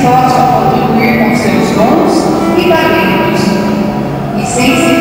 possam contribuir com seus dons e talentos, e sem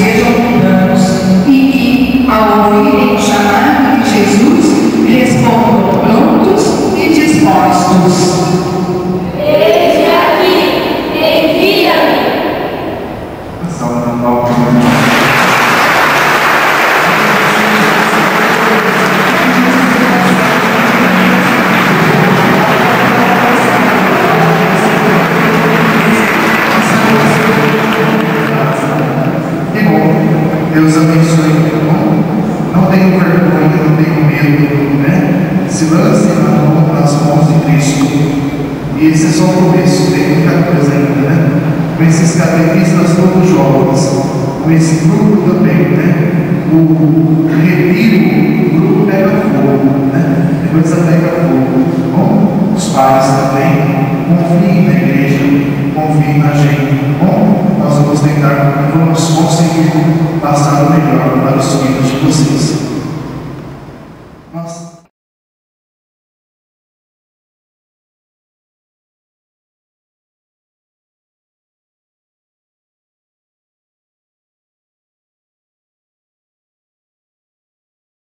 sejam mundanos e que, ao ouvirem o chamado de Jesus, respondam prontos e dispostos. Eis-me aqui, envia-me. Deus abençoe, tá bom? Não tenham vergonha, não tenham medo, né? Se lancem nas mãos de Cristo. E esse é só o começo, tem muita coisa ainda, né? Com esses catequistas todos jovens, com esse grupo também, né? O retiro, o grupo pega fogo, né? Depois pega fogo, tá bom? Os pais também, confiem na igreja, confiem na gente, tá bom? Nós vamos tentar, vamos conseguir passar o melhor para os filhos de vocês.